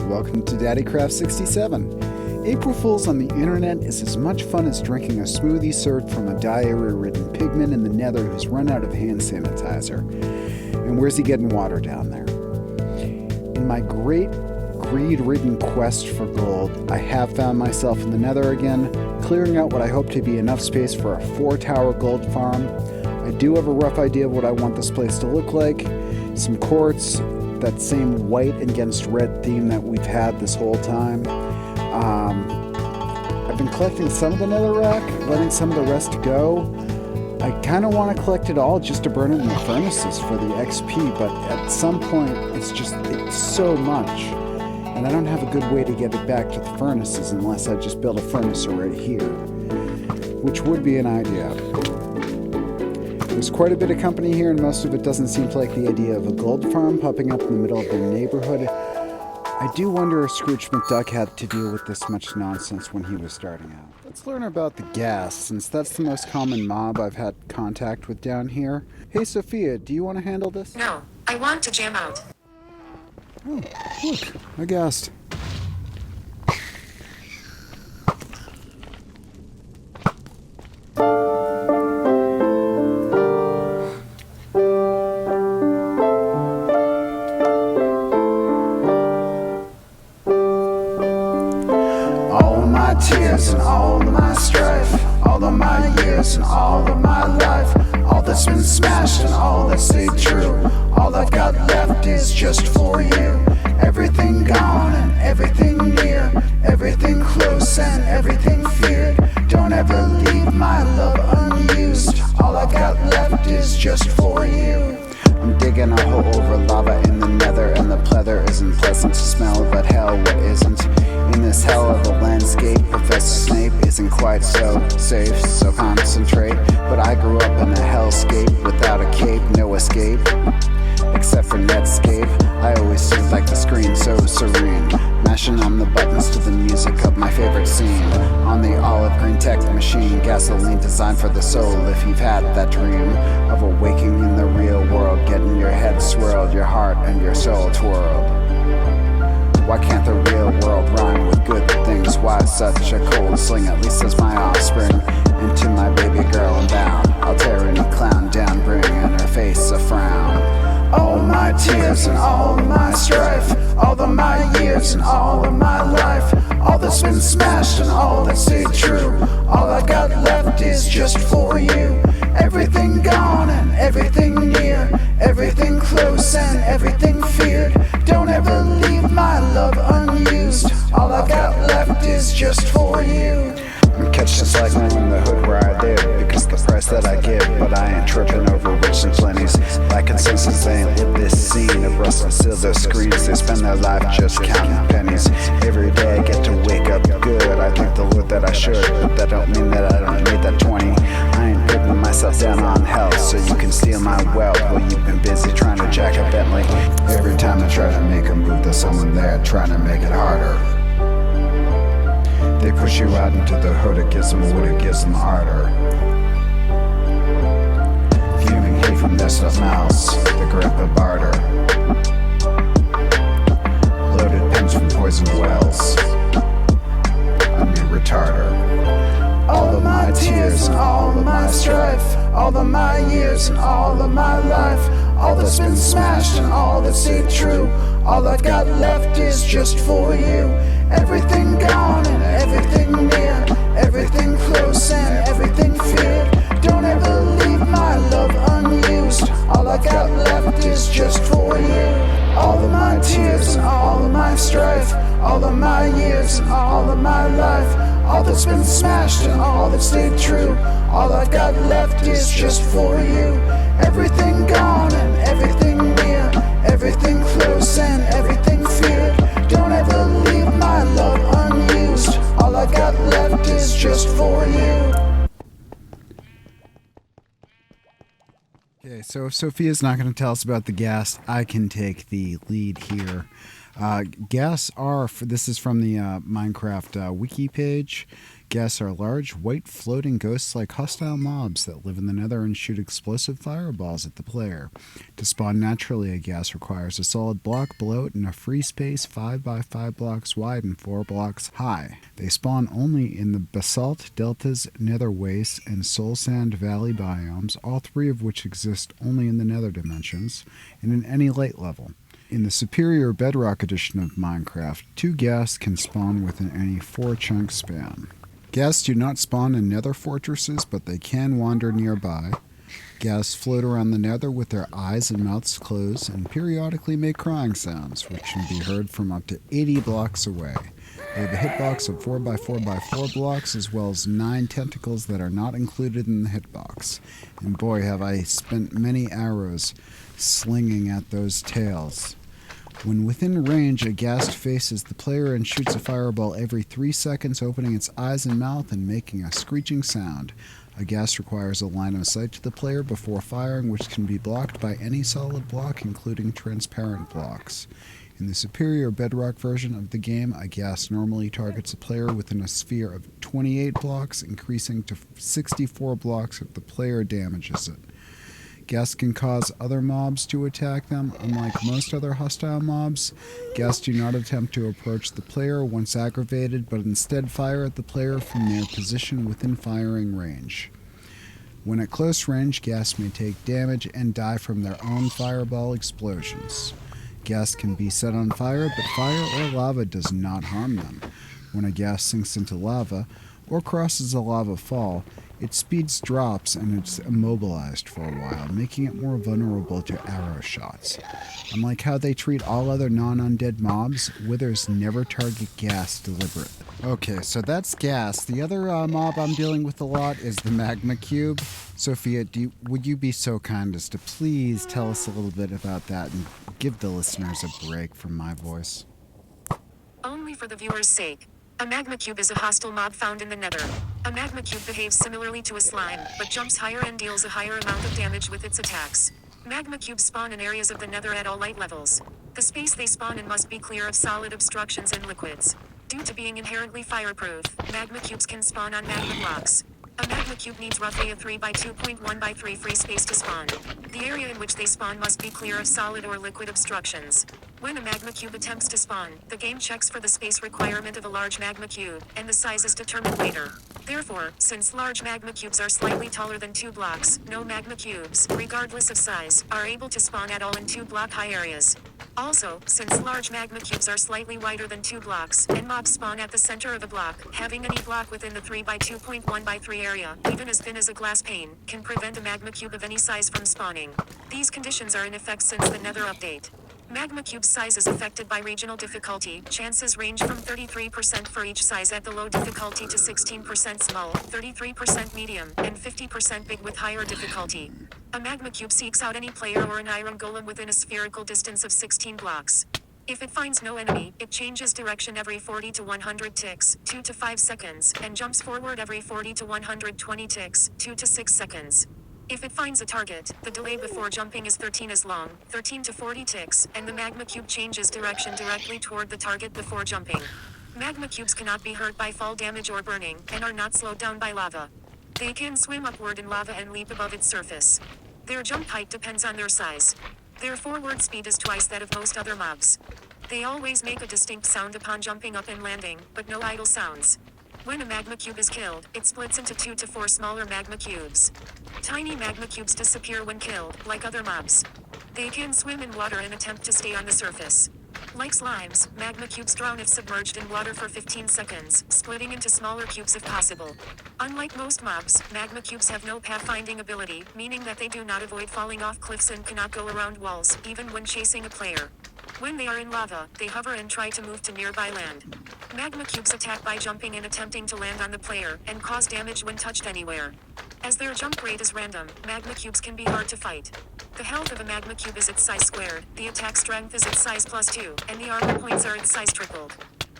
welcome to DaddeeCraft 67. April Fools on the internet is as much fun as drinking a smoothie served from a diarrhea-ridden pigman in the nether who's run out of hand sanitizer. And where's he getting water down there? In my great greed-ridden quest for gold, I have found myself in the nether again, clearing out what I hope to be enough space for a 4-tower gold farm. I do have a rough idea of what I want this place to look like. Some quartz, that same white against red theme that we've had this whole time. I've been collecting some of the netherrack, letting some of the rest go. I kind of want to collect it all just to burn it in the furnaces for the XP, but at some point it's so much. And I don't have a good way to get it back to the furnaces unless I just build a furnace right here, which would be an idea. There's quite a bit of company here, and most of it doesn't seem to like the idea of a gold farm popping up in the middle of their neighborhood. I do wonder if Scrooge McDuck had to deal with this much nonsense when he was starting out. Let's learn about the Ghasts, since that's the most common mob I've had contact with down here. Hey Sophia, do you want to handle this? No, I want to jam out. Oh, look, a Ghast. Tears and all of my strife, all of my years and all of my life, all that's been smashed and all that stayed true, all I've got left is just for you. Everything gone and everything near, everything close and everything feared. Don't ever leave my love unused, all I've got left is just for you. I'm digging a hole over lava in the nether, and the pleather isn't pleasant to smell, but hell, what isn't? In this hell of a landscape, Professor Snape isn't quite so safe, so concentrate. But I grew up in a hellscape, without a cape, no escape, except for Netscape. I always stood like the screen, so serene, mashing on the buttons to the music of my favorite scene. On the olive green tech machine, gasoline designed for the soul. If you've had that dream of awaking in the real world, getting your head swirled, your heart and your soul twirled. Why can't the real world rhyme with good things? Why such a cold sling, at least as my offspring? Into my baby girl I'm bound, I'll tear any clown down, bring in her face a frown. All my tears and all of my strife, all of my years and all of my life, all that's been smashed and all that stayed true, all I got left is just for you. Everything gone and everything near, everything close and everything feared. Don't ever leave my love unused, all I've got left is just for you. I'm catching slackman in the hood where I live, because the price that I give, but I ain't tripping over rich and plenties. Lacking senses, they ain't lit this scene of rust and silver screens. They spend their life just counting pennies. Every day I get to wake up good. I thank the Lord that I should, but that don't mean that I don't need that 20. I ain't putting myself down on health so you can steal my wealth while you've been busy trying to jack a Bentley. Every time I try to make a move, there's someone there trying to make it harder. They push you out into the hood, it gives them wood, it gives them ardor. Fuming hate from their stuffed mouths, the grip of barter. Loaded pens from poisoned wells, a new retarder. All of my tears and all of my strife, all of my years and all of my life, all that's been smashed and all that stayed true, all I got left is just for you. Everything gone and everything near, everything close and everything feared. Don't ever leave my love unused, all I got left is just for you. All of my tears and all of my strife, all of my years and all of my life, all that's been smashed and all that stayed true, all I got left is just for you. Everything gone and everything near, everything close and everything feared. Don't ever leave my love unused, all I got left is just for you. Okay, so if Sophia's not going to tell us about the Ghast, I can take the lead here. Ghasts are, this is from the Minecraft wiki page. Ghasts are large, white, floating ghosts-like hostile mobs that live in the nether and shoot explosive fireballs at the player. To spawn naturally, a ghast requires a solid block below it in a free space 5 by 5 blocks wide and 4 blocks high. They spawn only in the basalt, deltas, nether wastes, and soul sand valley biomes, all three of which exist only in the nether dimensions, and in any light level. In the superior Bedrock edition of Minecraft, 2 ghasts can spawn within any 4-chunk span. Ghasts do not spawn in nether fortresses, but they can wander nearby. Ghasts float around the nether with their eyes and mouths closed and periodically make crying sounds, which can be heard from up to 80 blocks away. They have a hitbox of 4 by 4 by 4 blocks, as well as 9 tentacles that are not included in the hitbox. And boy, have I spent many arrows slinging at those tails. When within range, a ghast faces the player and shoots a fireball every 3 seconds, opening its eyes and mouth and making a screeching sound. A ghast requires a line of sight to the player before firing, which can be blocked by any solid block, including transparent blocks. In the superior Bedrock version of the game, a ghast normally targets a player within a sphere of 28 blocks, increasing to 64 blocks if the player damages it. Ghasts can cause other mobs to attack them. Unlike most other hostile mobs, ghasts do not attempt to approach the player once aggravated, but instead fire at the player from their position within firing range. When at close range, ghasts may take damage and die from their own fireball explosions. Ghasts can be set on fire, but fire or lava does not harm them. When a ghast sinks into lava or crosses a lava fall, its speed drops and it's immobilized for a while, making it more vulnerable to arrow shots. Unlike how they treat all other non-undead mobs, withers never target ghasts deliberately. Okay, so that's ghast. The other mob I'm dealing with a lot is the magma cube. Sophia, would you be so kind as to please tell us a little bit about that and give the listeners a break from my voice? Only for the viewer's sake. A magma cube is a hostile mob found in the nether. A magma cube behaves similarly to a slime, but jumps higher and deals a higher amount of damage with its attacks. Magma cubes spawn in areas of the nether at all light levels. The space they spawn in must be clear of solid obstructions and liquids. Due to being inherently fireproof, magma cubes can spawn on magma blocks. A magma cube needs roughly a 3 by 2.1 by 3 free space to spawn. The area in which they spawn must be clear of solid or liquid obstructions. When a magma cube attempts to spawn, the game checks for the space requirement of a large magma cube, and the size is determined later. Therefore, since large magma cubes are slightly taller than 2 blocks, no magma cubes, regardless of size, are able to spawn at all in 2-block high areas. Also, since large magma cubes are slightly wider than 2 blocks, and mobs spawn at the center of a block, having any block within the 3 by 2.1 by 3 area, even as thin as a glass pane, can prevent a magma cube of any size from spawning. These conditions are in effect since the Nether update. Magma cube size is affected by regional difficulty. Chances range from 33% for each size at the low difficulty to 16% small, 33% medium, and 50% big with higher difficulty. A magma cube seeks out any player or an iron golem within a spherical distance of 16 blocks. If it finds no enemy, it changes direction every 40 to 100 ticks, 2 to 5 seconds, and jumps forward every 40 to 120 ticks, 2 to 6 seconds. If it finds a target, the delay before jumping is 13 as long, 13 to 40 ticks, and the magma cube changes direction directly toward the target before jumping. Magma cubes cannot be hurt by fall damage or burning, and are not slowed down by lava. They can swim upward in lava and leap above its surface. Their jump height depends on their size. Their forward speed is twice that of most other mobs. They always make a distinct sound upon jumping up and landing, but no idle sounds. When a magma cube is killed, it splits into 2 to 4 smaller magma cubes. Tiny magma cubes disappear when killed, like other mobs. They can swim in water and attempt to stay on the surface. Like slimes, magma cubes drown if submerged in water for 15 seconds, splitting into smaller cubes if possible. Unlike most mobs, magma cubes have no pathfinding ability, meaning that they do not avoid falling off cliffs and cannot go around walls, even when chasing a player. When they are in lava, they hover and try to move to nearby land. Magma cubes attack by jumping and attempting to land on the player, and cause damage when touched anywhere. As their jump rate is random, magma cubes can be hard to fight. The health of a magma cube is its size squared, the attack strength is its size +2, and the armor points are its size tripled.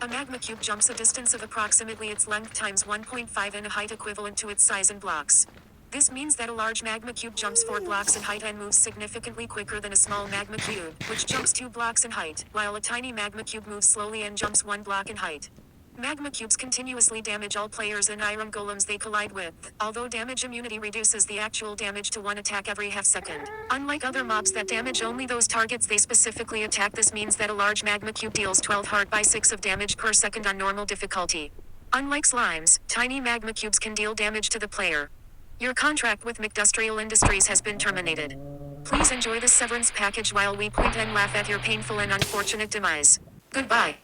A magma cube jumps a distance of approximately its length times 1.5 and a height equivalent to its size in blocks. This means that a large magma cube jumps 4 blocks in height and moves significantly quicker than a small magma cube, which jumps 2 blocks in height, while a tiny magma cube moves slowly and jumps 1 block in height. Magma cubes continuously damage all players and iron golems they collide with, although damage immunity reduces the actual damage to one attack every half second. Unlike other mobs that damage only those targets they specifically attack, this means that a large magma cube deals 12 hard by 6 of damage per second on normal difficulty. Unlike slimes, tiny magma cubes can deal damage to the player. Your contract with McDustrial Industries has been terminated. Please enjoy the severance package while we point and laugh at your painful and unfortunate demise. Goodbye.